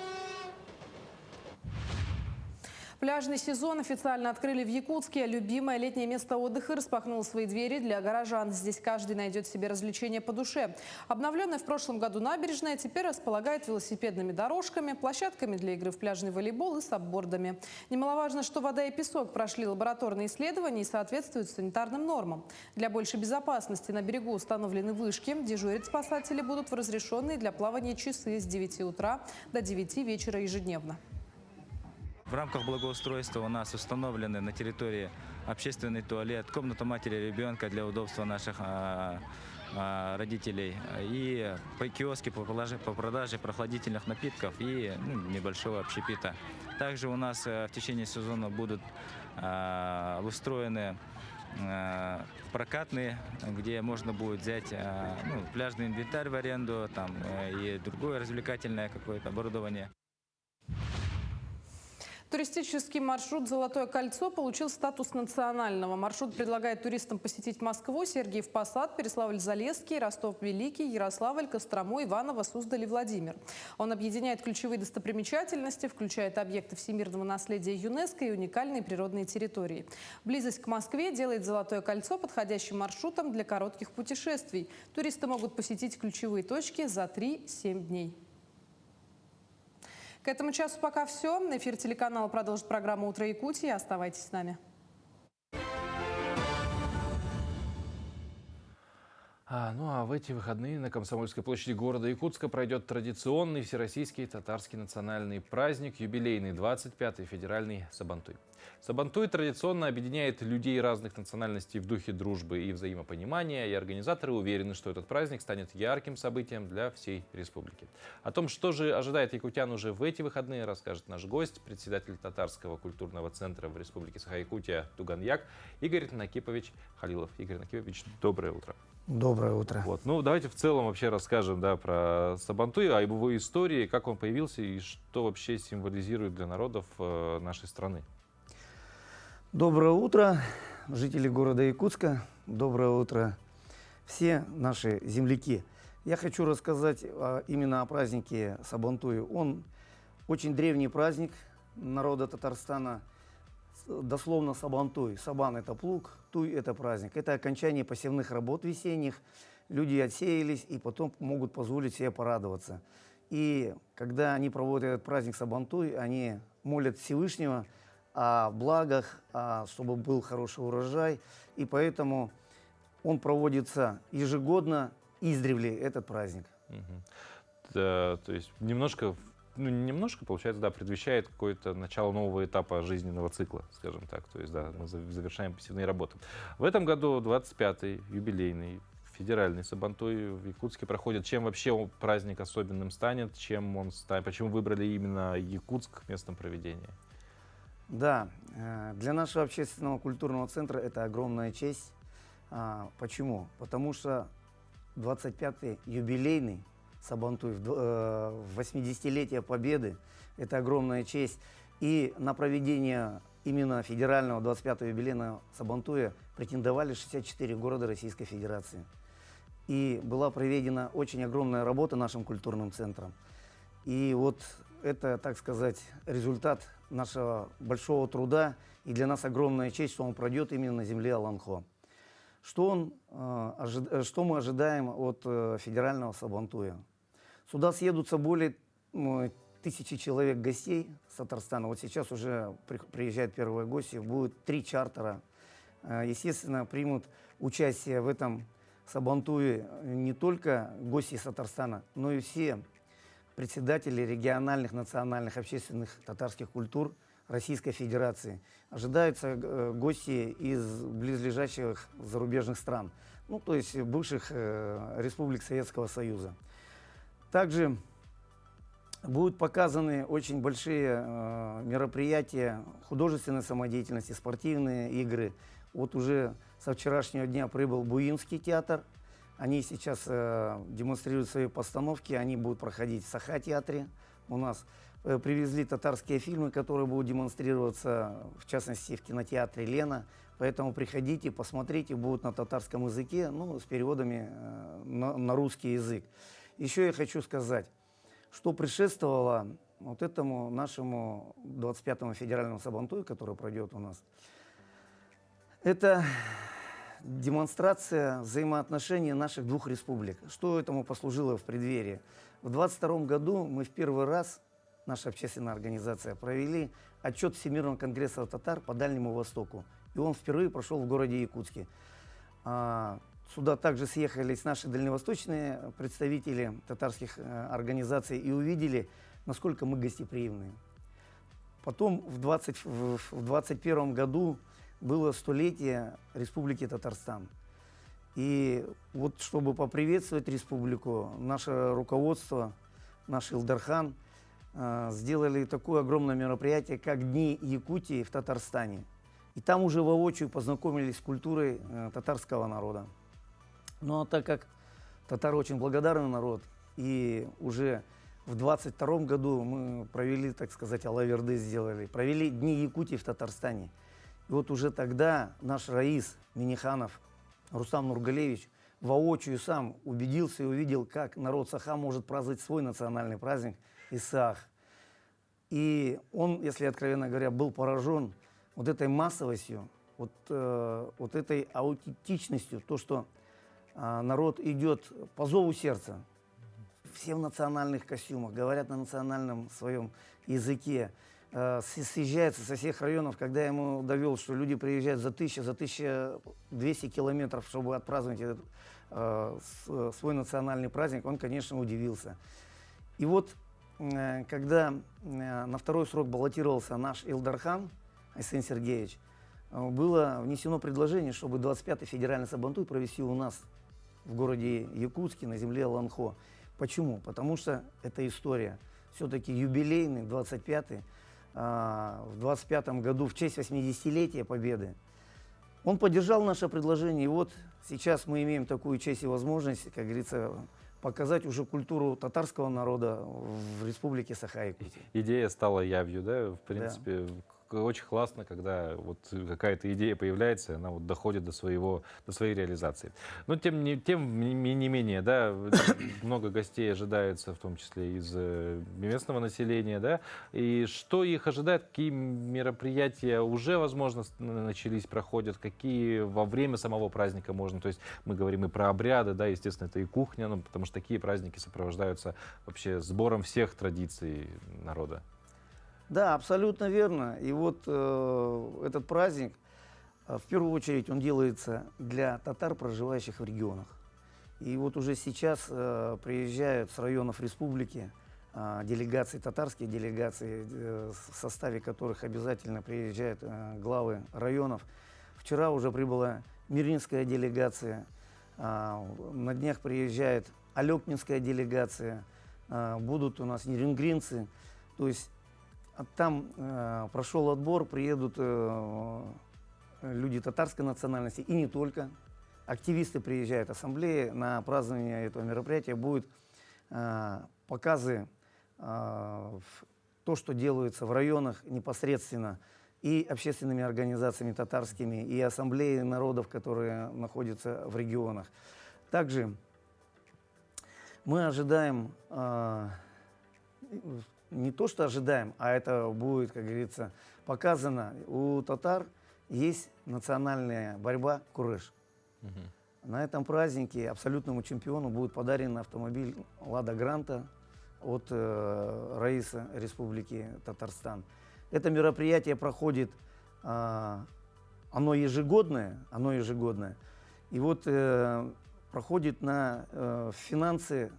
Speaker 1: Пляжный сезон официально открыли в Якутске. Любимое летнее место отдыха распахнуло свои двери для горожан. Здесь каждый найдет себе развлечения по душе. Обновленная в прошлом году набережная теперь располагает велосипедными дорожками, площадками для игры в пляжный волейбол и саббордами. Немаловажно, что вода и песок прошли лабораторные исследования и соответствуют санитарным нормам. Для большей безопасности на берегу установлены вышки. Дежурить спасатели будут в разрешенные для плавания часы с 9 утра до 9 вечера ежедневно.
Speaker 17: В рамках благоустройства у нас установлены на территории общественный туалет, комната матери и ребенка для удобства наших родителей и киоски по продаже прохладительных напитков и небольшого общепита. Также у нас в течение сезона будут устроены прокатные, где можно будет взять пляжный инвентарь в аренду и другое развлекательное какое-то оборудование.
Speaker 1: Туристический маршрут «Золотое кольцо» получил статус национального. Маршрут предлагает туристам посетить Москву, Сергиев Посад, Переславль-Залесский, Ростов-Великий, Ярославль, Кострому, Иваново, Суздаль и Владимир. Он объединяет ключевые достопримечательности, включает объекты всемирного наследия ЮНЕСКО и уникальные природные территории. Близость к Москве делает «Золотое кольцо» подходящим маршрутом для коротких путешествий. Туристы могут посетить ключевые точки за 3-7 дней. К этому часу пока все. Эфир телеканала продолжит программа «Утро Якутии». Оставайтесь с нами.
Speaker 4: Ну а в эти выходные на Комсомольской площади города Якутска пройдет традиционный всероссийский татарский национальный праздник, юбилейный 25-й федеральный Сабантуй. Сабантуй традиционно объединяет людей разных национальностей в духе дружбы и взаимопонимания, и организаторы уверены, что этот праздник станет ярким событием для всей республики. О том, что же ожидает якутян уже в эти выходные, расскажет наш гость, председатель Татарского культурного центра в Республике Саха-Якутия Туганьяк Игорь Накипович Халилов. Игорь Накипович, доброе утро.
Speaker 18: Доброе утро.
Speaker 4: Ну, давайте в целом вообще расскажем про Сабантуй, о его истории, как он появился и что вообще символизирует для народов нашей страны.
Speaker 18: Доброе утро, жители города Якутска. Доброе утро, все наши земляки. Я хочу рассказать именно о празднике Сабантуй. Он очень древний праздник народа Татарстана. Дословно Сабантуй. Сабан – это плуг, туй – это праздник. Это окончание посевных работ весенних. Люди отсеялись и потом могут позволить себе порадоваться. И когда они проводят этот праздник Сабантуй, они молят Всевышнего о благах, чтобы был хороший урожай. И поэтому он проводится ежегодно, издревле этот праздник.
Speaker 4: Да, то есть немножко, получается, предвещает какое-то начало нового этапа жизненного цикла, скажем так. То есть, мы завершаем посевные работы. В этом году 25-й юбилейный федеральный Сабантуй в Якутске проходит. Чем вообще праздник особенным станет? Почему выбрали именно Якутск местом проведения?
Speaker 18: Да, для нашего общественного культурного центра это огромная честь. Почему? Потому что 25-й юбилейный Сабантуй в 80-летие Победы – это огромная честь. И на проведение именно федерального 25-го юбилейного Сабантуя претендовали 64 города Российской Федерации. И была проведена очень огромная работа нашим культурным центром. И вот это, так сказать, результат нашего большого труда. И для нас огромная честь, что он пройдет именно на земле Аланхо. Что мы ожидаем от федерального Сабантуя? Сюда съедутся более 1000 человек гостей с Татарстана. Вот сейчас уже приезжают первые гости, будет 3 чартера. Естественно, примут участие в этом Сабантуе не только гости из Татарстана, но и все председатели региональных, национальных, общественных татарских культур Российской Федерации. Ожидаются гости из близлежащих зарубежных стран, ну, то есть бывших республик Советского Союза. Также будут показаны очень большие мероприятия художественной самодеятельности, спортивные игры. Вот уже со вчерашнего дня прибыл Буинский театр. Они сейчас демонстрируют свои постановки, они будут проходить в Саха-театре у нас. Привезли татарские фильмы, которые будут демонстрироваться, в частности, в кинотеатре «Лена». Поэтому приходите, посмотрите, будут на татарском языке, ну, с переводами на русский язык. Еще я хочу сказать, что предшествовало вот этому нашему 25-му федеральному сабантую, который пройдет у нас. Это демонстрация взаимоотношений наших двух республик. Что этому послужило в преддверии? В 22 году мы в первый раз, наша общественная организация, провели отчет Всемирного конгресса татар по Дальнему Востоку. И он впервые прошел в городе Якутске. Сюда также съехались наши дальневосточные представители татарских организаций и увидели, насколько мы гостеприимные. Потом в 21 году было столетие Республики Татарстан. И вот чтобы поприветствовать республику, наше руководство, наш Илдархан, сделали такое огромное мероприятие, как Дни Якутии в Татарстане. И там уже воочию познакомились с культурой татарского народа. Ну а так как татары очень благодарный народ, и уже в 22 году мы провели, так сказать, алаверды сделали, провели Дни Якутии в Татарстане. И вот уже тогда наш раис Миниханов Рустам Нургалевич воочию сам убедился и увидел, как народ Саха может праздновать свой национальный праздник Исаах. И он, если откровенно говоря, был поражен вот этой массовостью, вот этой аутентичностью, то, что народ идет по зову сердца. Все в национальных костюмах, говорят на национальном своем языке, съезжаются со всех районов. Когда я ему довел, что люди приезжают за 1200 километров, чтобы отпраздновать этот, свой национальный праздник, он, конечно, удивился. И вот, когда на второй срок баллотировался наш Илдархан Айсен Сергеевич, было внесено предложение, чтобы 25-й федеральный сабантуй провести у нас в городе Якутске, на земле Ланхо. Почему? Потому что это история. Все-таки юбилейный, 25-й, в 25-м году, в честь 80-летия Победы. Он поддержал наше предложение, и вот сейчас мы имеем такую честь и возможность, как говорится, показать уже культуру татарского народа в республике Саха-Якутия.
Speaker 4: Идея стала явью, да? В принципе, да. Очень классно, когда вот какая-то идея появляется, она вот доходит до своей реализации. Но тем не менее, да, много гостей ожидается, в том числе из местного населения, да. И что их ожидает, какие мероприятия уже, возможно, начались, проходят, какие во время самого праздника можно. То есть мы говорим и про обряды, да, естественно, это и кухня, ну, потому что такие праздники сопровождаются вообще сбором всех традиций народа.
Speaker 18: Да, абсолютно верно. И вот этот праздник, в первую очередь, он делается для татар, проживающих в регионах. И вот уже сейчас приезжают с районов республики делегации, татарские делегации, в составе которых обязательно приезжают главы районов. Вчера уже прибыла Мирнинская делегация, на днях приезжает Алекнинская делегация, будут у нас нерингринцы. То есть там прошел отбор, приедут люди татарской национальности и не только. Активисты приезжают, ассамблеи. На празднование этого мероприятия будут показы, то, что делается в районах непосредственно и общественными организациями татарскими, и ассамблеи народов, которые находятся в регионах. Также мы ожидаем, не то что ожидаем, а это будет, как говорится, показано. У татар есть национальная борьба «Курыш». На этом празднике абсолютному чемпиону будет подарен автомобиль «Лада Гранта» от раиса Республики Татарстан. Это мероприятие проходит, оно ежегодное, и вот проходит на финансы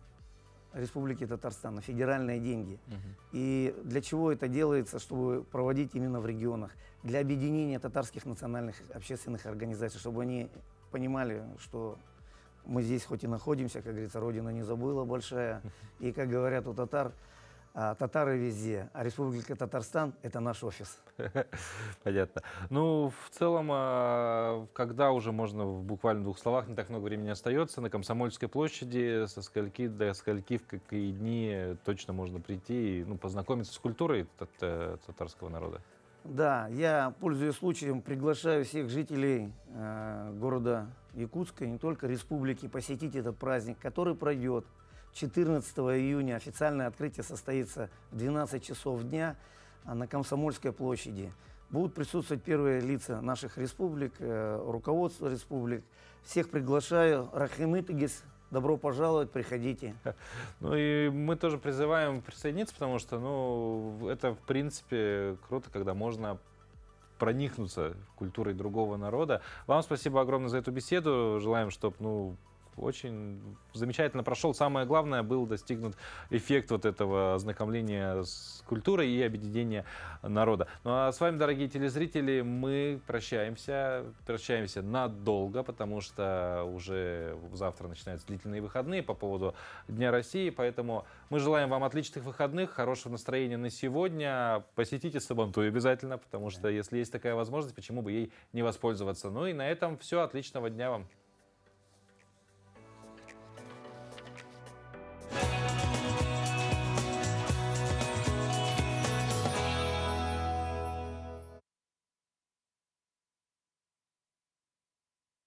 Speaker 18: Республики Татарстан, на федеральные деньги. И для чего это делается, чтобы проводить именно в регионах? Для объединения татарских национальных общественных организаций, чтобы они понимали, что мы здесь хоть и находимся, как говорится, Родина не забыла большая. И, как говорят у татар, татары везде, а Республика Татарстан – это наш офис.
Speaker 4: Понятно. Ну, в целом, когда уже можно в буквально 2 словах, не так много времени остается, на Комсомольской площади со скольки до скольки, в какие дни точно можно прийти и познакомиться с культурой татарского народа?
Speaker 18: Да, я, пользуясь случаем, приглашаю всех жителей города Якутска, и не только республики, посетить этот праздник, который пройдет 14 июня. Официальное открытие состоится в 12 часов дня на Комсомольской площади. Будут присутствовать первые лица наших республик, руководство республик. Всех приглашаю. Рахимытыгис. Добро пожаловать, приходите.
Speaker 4: Ну и мы тоже призываем присоединиться, потому что, это в принципе круто, когда можно проникнуться культурой другого народа. Вам спасибо огромное за эту беседу. Желаем, чтобы, очень замечательно прошел. Самое главное, был достигнут эффект вот этого ознакомления с культурой и объединения народа. Ну а с вами, дорогие телезрители, мы прощаемся надолго, потому что уже завтра начинаются длительные выходные по поводу Дня России, поэтому мы желаем вам отличных выходных, хорошего настроения на сегодня. Посетите Сабантуй обязательно, потому что если есть такая возможность, почему бы ей не воспользоваться. Ну и на этом все. Отличного дня вам.